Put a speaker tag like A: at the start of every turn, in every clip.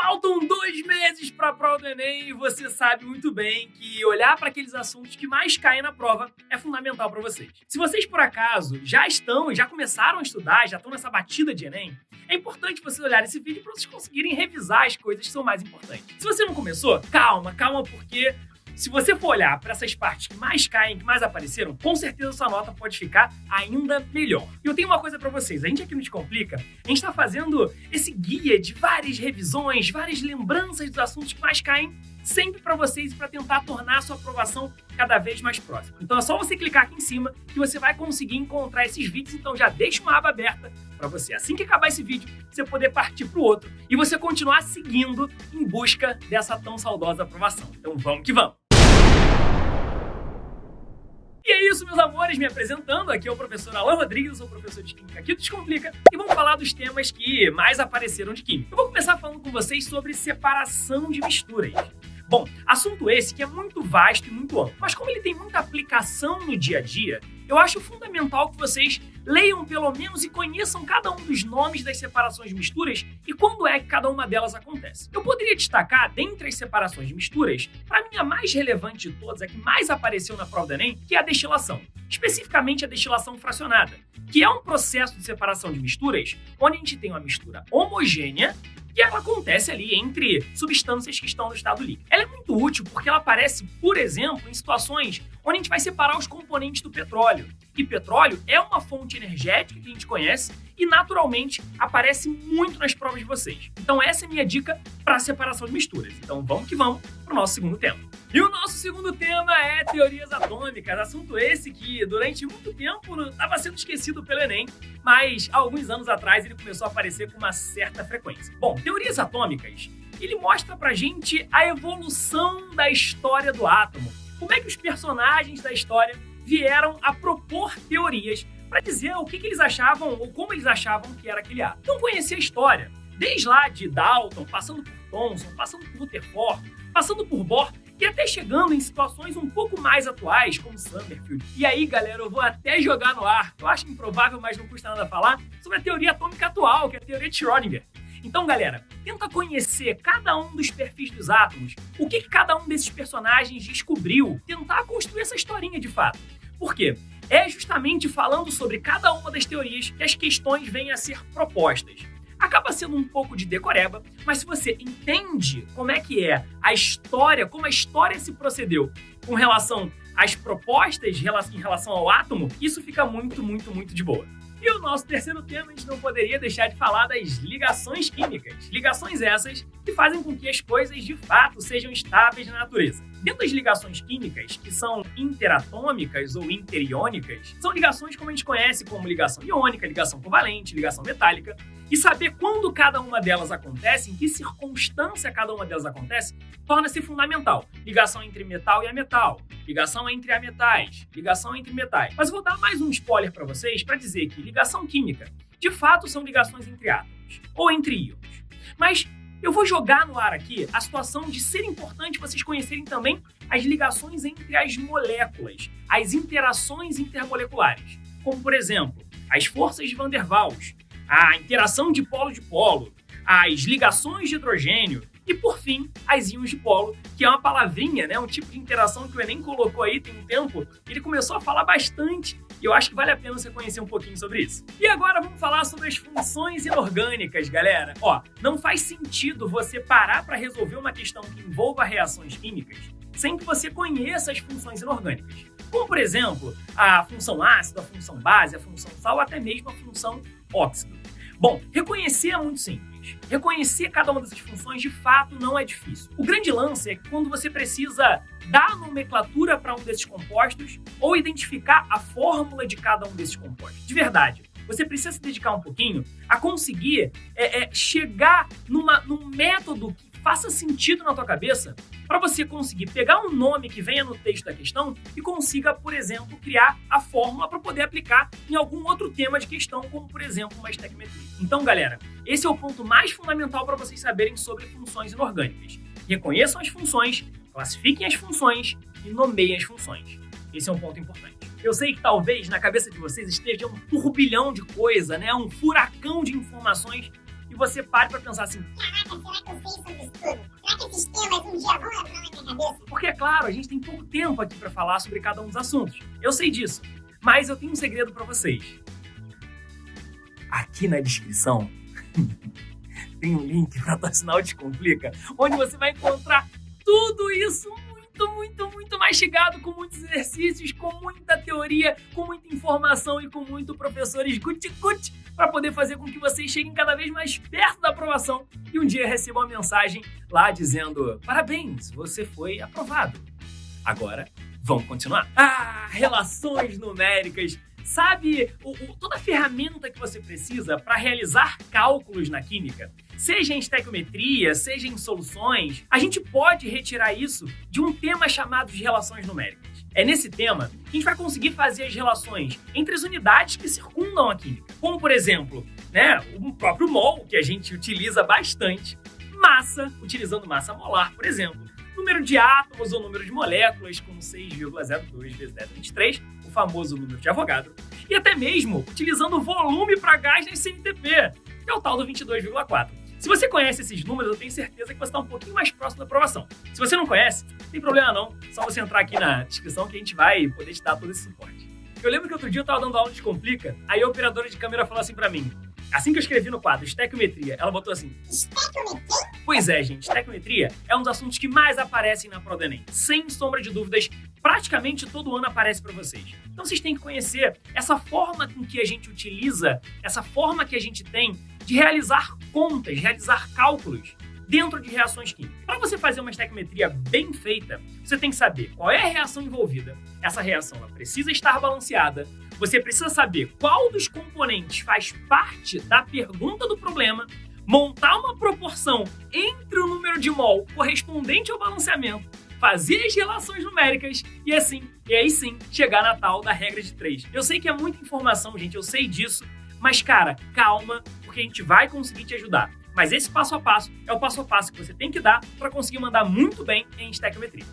A: Faltam 2 meses para a prova do Enem e você sabe muito bem que olhar para aqueles assuntos que mais caem na prova é fundamental para vocês. Se vocês, por acaso, já começaram a estudar, já estão nessa batida de Enem, é importante vocês olharem esse vídeo para vocês conseguirem revisar as coisas que são mais importantes. Se você não começou, calma, porque se você for olhar para essas partes que mais caem, que mais apareceram, com certeza sua nota pode ficar ainda melhor. E eu tenho uma coisa para vocês, a gente aqui no Descomplica, a gente está fazendo esse guia de várias revisões, várias lembranças dos assuntos que mais caem, sempre para vocês e para tentar tornar a sua aprovação cada vez mais próxima. Então é só você clicar aqui em cima que você vai conseguir encontrar esses vídeos, então já deixa uma aba aberta para você, assim que acabar esse vídeo, você poder partir para o outro e você continuar seguindo em busca dessa tão saudosa aprovação. Então vamos que vamos! E é isso, meus amores, me apresentando, aqui é o professor Alan Rodrigues, eu sou professor de Química aqui do Descomplica, e vamos falar dos temas que mais apareceram de Química. Eu vou começar falando com vocês sobre separação de misturas. Bom, assunto esse que é muito vasto e muito amplo, mas como ele tem muita aplicação no dia a dia, eu acho fundamental que vocês leiam pelo menos e conheçam cada um dos nomes das separações de misturas e quando é que cada uma delas acontece. Eu poderia destacar, dentre as separações de misturas, para mim a mais relevante de todas, a que mais apareceu na prova do Enem, que é a destilação. Especificamente a destilação fracionada, que é um processo de separação de misturas onde a gente tem uma mistura homogênea e ela acontece ali entre substâncias que estão no estado líquido. Ela é muito útil porque ela aparece, por exemplo, em situações onde a gente vai separar os componentes do petróleo. E petróleo é uma fonte energética que a gente conhece e, naturalmente, aparece muito nas provas de vocês. Então essa é a minha dica para a separação de misturas. Então vamos que vamos para o nosso segundo tema. E o nosso segundo tema é teorias atômicas, assunto esse que durante muito tempo estava sendo esquecido pelo Enem, mas há alguns anos atrás ele começou a aparecer com uma certa frequência. Bom, teorias atômicas, ele mostra pra gente a evolução da história do átomo, como é que os personagens da história vieram a propor teorias para dizer o que eles achavam ou como eles achavam que era aquele átomo. Então conhecer a história, desde lá de Dalton, passando por Thomson, passando por Rutherford, passando por Bohr, e até chegando em situações um pouco mais atuais, como Summerfield. E aí, galera, eu vou até jogar no ar, eu acho improvável, mas não custa nada falar, sobre a teoria atômica atual, que é a teoria de Schrödinger. Então, galera, tenta conhecer cada um dos perfis dos átomos, o que cada um desses personagens descobriu, tentar construir essa historinha de fato. Por quê? É justamente falando sobre cada uma das teorias que as questões vêm a ser propostas. Acaba sendo um pouco de decoreba, mas se você entende como é que é a história, como a história se procedeu com relação às propostas em relação ao átomo, isso fica muito, muito, muito de boa. E o nosso terceiro tema, a gente não poderia deixar de falar das ligações químicas. Ligações essas que fazem com que as coisas de fato sejam estáveis na natureza. Dentro das ligações químicas, que são interatômicas ou interiônicas, são ligações como a gente conhece como ligação iônica, ligação covalente, ligação metálica. E saber quando cada uma delas acontece, em que circunstância cada uma delas acontece, torna-se fundamental. Ligação entre metal e ametal, ligação entre ametais, ligação entre metais. Mas eu vou dar mais um spoiler para vocês para dizer que ligação química, de fato, são ligações entre átomos ou entre íons. Mas eu vou jogar no ar aqui a situação de ser importante vocês conhecerem também as ligações entre as moléculas, as interações intermoleculares, como, por exemplo, as forças de Van der Waals, a interação de polo, as ligações de hidrogênio e, por fim, as íons de polo, que é uma palavrinha, né? Um tipo de interação que o Enem colocou aí tem um tempo, ele começou a falar bastante e eu acho que vale a pena você conhecer um pouquinho sobre isso. E agora vamos falar sobre as funções inorgânicas, galera. Ó, não faz sentido você parar para resolver uma questão que envolva reações químicas sem que você conheça as funções inorgânicas. Como, por exemplo, a função ácido, a função base, a função sal, até mesmo a função óxido. Bom, reconhecer é muito simples. Reconhecer cada uma dessas funções, de fato, não é difícil. O grande lance é que quando você precisa dar nomenclatura para um desses compostos ou identificar a fórmula de cada um desses compostos. De verdade, você precisa se dedicar um pouquinho a conseguir chegar num método que faça sentido na tua cabeça para você conseguir pegar um nome que venha no texto da questão e consiga, por exemplo, criar a fórmula para poder aplicar em algum outro tema de questão, como, por exemplo, uma estequiometria. Então, galera, esse é o ponto mais fundamental para vocês saberem sobre funções inorgânicas. Reconheçam as funções, classifiquem as funções e nomeiem as funções. Esse é um ponto importante. Eu sei que talvez na cabeça de vocês esteja um turbilhão de coisa, né? Um furacão de informações e você pare para pensar assim: caraca, será que eu sei sobre claro, a gente tem pouco tempo aqui para falar sobre cada um dos assuntos. Eu sei disso, mas eu tenho um segredo para vocês. Aqui na descrição tem um link para tu assinar o Descomplica, onde você vai encontrar tudo isso muito mastigado, com muitos exercícios, com muita teoria, com muita informação e com muito professores guti-guti para poder fazer com que vocês cheguem cada vez mais perto da aprovação e um dia recebam uma mensagem lá dizendo: parabéns, você foi aprovado. Agora, vamos continuar. Relações numéricas. Sabe toda a ferramenta que você precisa para realizar cálculos na química? Seja em estequiometria, seja em soluções, a gente pode retirar isso de um tema chamado de relações numéricas. É nesse tema que a gente vai conseguir fazer as relações entre as unidades que circundam a química. Como, por exemplo, o próprio mol, que a gente utiliza bastante, massa, utilizando massa molar, por exemplo, número de átomos ou número de moléculas, como 6,02 vezes 10 a 23, o famoso número de Avogadro, e até mesmo utilizando volume para gás na CNTP, que é o tal do 22,4. Se você conhece esses números, eu tenho certeza que você está um pouquinho mais próximo da aprovação. Se você não conhece, não tem problema não, só você entrar aqui na descrição que a gente vai poder te dar todo esse suporte. Eu lembro que outro dia eu estava dando aula de Descomplica, aí a operadora de câmera falou assim para mim, assim que eu escrevi no quadro, estequiometria, ela botou assim: estequiometria? Pois é, gente, estequiometria é um dos assuntos que mais aparecem na prova do Enem. Sem sombra de dúvidas, praticamente todo ano aparece para vocês. Então vocês têm que conhecer essa forma com que a gente utiliza, essa forma que a gente tem de realizar contas, realizar cálculos dentro de reações químicas. Para você fazer uma estequiometria bem feita, você tem que saber qual é a reação envolvida. Essa reação ela precisa estar balanceada. Você precisa saber qual dos componentes faz parte da pergunta do problema, montar uma proporção entre o número de mol correspondente ao balanceamento, fazer as relações numéricas e aí sim, chegar na tal da regra de 3. Eu sei que é muita informação, gente, eu sei disso, mas cara, calma, porque a gente vai conseguir te ajudar. Mas esse passo a passo é o passo a passo que você tem que dar para conseguir mandar muito bem em estequiometria.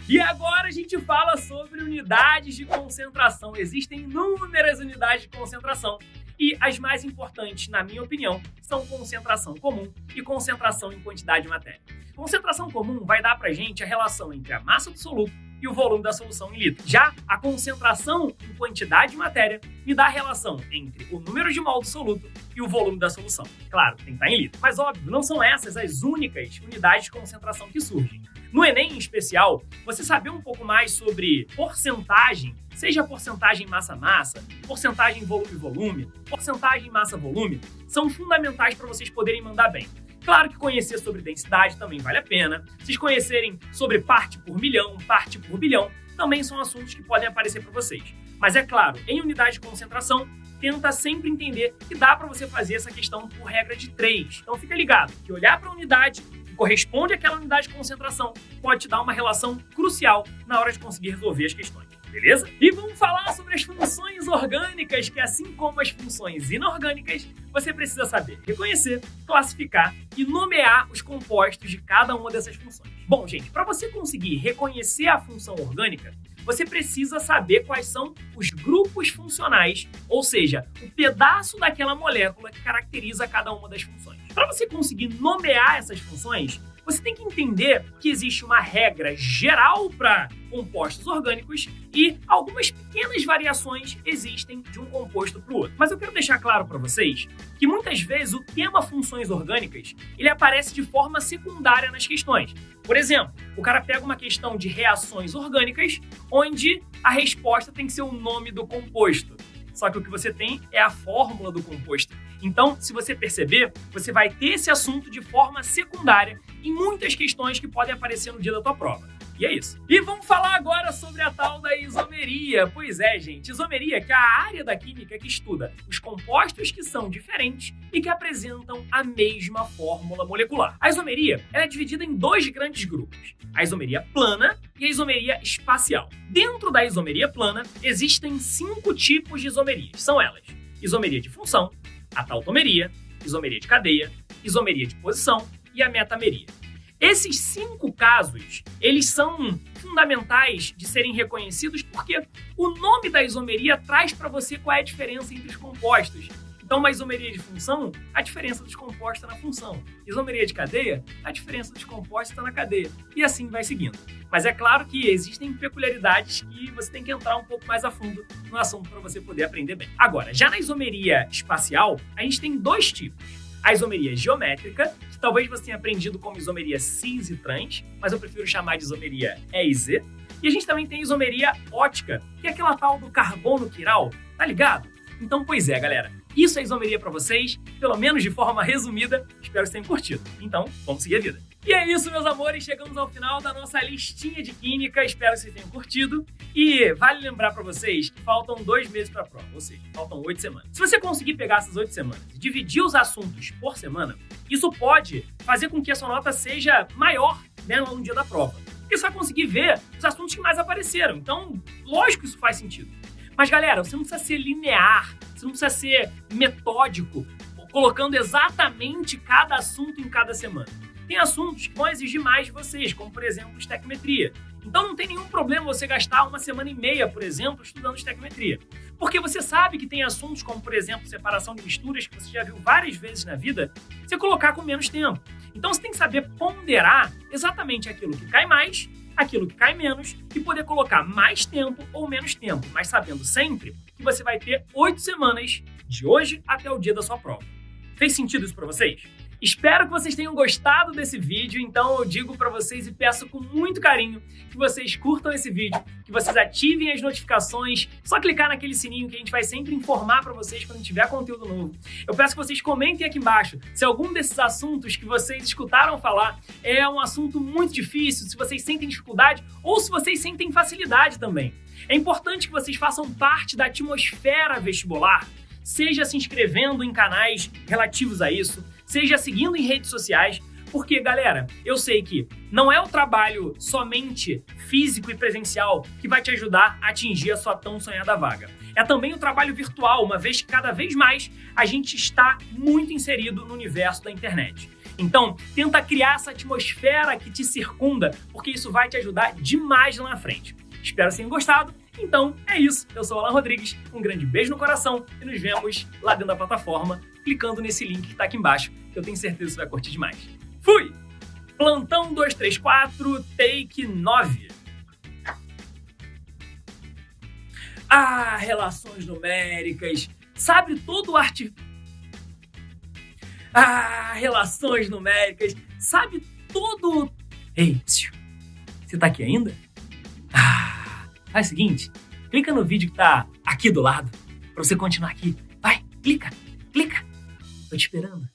A: E agora a gente fala sobre unidades de concentração. Existem inúmeras unidades de concentração e as mais importantes, na minha opinião, são concentração comum e concentração em quantidade de matéria. Concentração comum vai dar pra gente a relação entre a massa do soluto e o volume da solução em litros. Já a concentração em quantidade de matéria me dá a relação entre o número de mol do soluto e o volume da solução. Claro, tem que estar em litro. Mas óbvio, não são essas as únicas unidades de concentração que surgem. No Enem, em especial, você saber um pouco mais sobre porcentagem, seja porcentagem massa-massa, porcentagem volume-volume, porcentagem massa-volume, são fundamentais para vocês poderem mandar bem. Claro que conhecer sobre densidade também vale a pena. Vocês conhecerem sobre parte por milhão, parte por bilhão, também são assuntos que podem aparecer para vocês. Mas é claro, em unidade de concentração, tenta sempre entender que dá para você fazer essa questão por regra de 3. Então fica ligado que olhar para a unidade que corresponde àquela unidade de concentração pode te dar uma relação crucial na hora de conseguir resolver as questões. Beleza? E vamos falar sobre as funções orgânicas, que assim como as funções inorgânicas, você precisa saber reconhecer, classificar e nomear os compostos de cada uma dessas funções. Bom, gente, para você conseguir reconhecer a função orgânica, você precisa saber quais são os grupos funcionais, ou seja, o pedaço daquela molécula que caracteriza cada uma das funções. Para você conseguir nomear essas funções, você tem que entender que existe uma regra geral para compostos orgânicos e algumas pequenas variações existem de um composto para o outro. Mas eu quero deixar claro para vocês que muitas vezes o tema funções orgânicas ele aparece de forma secundária nas questões. Por exemplo, o cara pega uma questão de reações orgânicas onde a resposta tem que ser o nome do composto. Só que o que você tem é a fórmula do composto. Então, se você perceber, você vai ter esse assunto de forma secundária em muitas questões que podem aparecer no dia da tua prova. E é isso. E vamos falar agora sobre a tal da isomeria. Pois é, gente, isomeria que é a área da química que estuda os compostos que são diferentes e que apresentam a mesma fórmula molecular. A isomeria ela é dividida em dois grandes grupos, a isomeria plana e a isomeria espacial. Dentro da isomeria plana, existem 5 tipos de isomerias. São elas: isomeria de função, a tautomeria, isomeria de cadeia, isomeria de posição e a metameria. Esses 5 casos, eles são fundamentais de serem reconhecidos porque o nome da isomeria traz para você qual é a diferença entre os compostos. Então, uma isomeria de função, a diferença dos compostos está na função. Isomeria de cadeia, a diferença dos compostos está na cadeia. E assim vai seguindo. Mas é claro que existem peculiaridades que você tem que entrar um pouco mais a fundo no assunto para você poder aprender bem. Agora, já na isomeria espacial, a gente tem dois tipos. A isomeria geométrica, que talvez você tenha aprendido como isomeria cis e trans, mas eu prefiro chamar de isomeria E e Z. E a gente também tem isomeria ótica, que é aquela tal do carbono quiral, tá ligado? Então, pois é, galera. Isso é isomeria para vocês, pelo menos de forma resumida. Espero que vocês tenham curtido. Então, vamos seguir a vida. E é isso, meus amores. Chegamos ao final da nossa listinha de química. Espero que vocês tenham curtido. E vale lembrar para vocês que faltam 2 meses para a prova, ou seja, faltam 8 semanas. Se você conseguir pegar essas 8 semanas e dividir os assuntos por semana, isso pode fazer com que a sua nota seja maior, né, no dia da prova. Porque você vai conseguir ver os assuntos que mais apareceram. Então, lógico que isso faz sentido. Mas, galera, você não precisa ser linear, você não precisa ser metódico, colocando exatamente cada assunto em cada semana. Tem assuntos que vão exigir mais de vocês, como, por exemplo, estequiometria. Então, não tem nenhum problema você gastar 1 semana e meia, por exemplo, estudando estequiometria. Porque você sabe que tem assuntos como, por exemplo, separação de misturas, que você já viu várias vezes na vida, você colocar com menos tempo. Então, você tem que saber ponderar exatamente aquilo que cai mais, aquilo que cai menos, e poder colocar mais tempo ou menos tempo, mas sabendo sempre que você vai ter 8 semanas de hoje até o dia da sua prova. Fez sentido isso para vocês? Espero que vocês tenham gostado desse vídeo, então eu digo para vocês e peço com muito carinho que vocês curtam esse vídeo, que vocês ativem as notificações, só clicar naquele sininho que a gente vai sempre informar para vocês quando tiver conteúdo novo. Eu peço que vocês comentem aqui embaixo se algum desses assuntos que vocês escutaram falar é um assunto muito difícil, se vocês sentem dificuldade ou se vocês sentem facilidade também. É importante que vocês façam parte da atmosfera vestibular, seja se inscrevendo em canais relativos a isso, seja seguindo em redes sociais, porque, galera, eu sei que não é o trabalho somente físico e presencial que vai te ajudar a atingir a sua tão sonhada vaga. É também o trabalho virtual, uma vez que cada vez mais a gente está muito inserido no universo da internet. Então, tenta criar essa atmosfera que te circunda, porque isso vai te ajudar demais lá na frente. Espero que tenham gostado. Então, é isso. Eu sou o Alan Rodrigues, um grande beijo no coração e nos vemos lá dentro da plataforma, clicando nesse link que está aqui embaixo, que eu tenho certeza que você vai curtir demais. Fui! Plantão 234, take 9. Relações numéricas. Sabe todo o relações numéricas. Sabe todo... Ei, psiu, você tá aqui ainda? Faz o seguinte, clica no vídeo que tá aqui do lado, pra você continuar aqui. Vai, clica. Tô te esperando.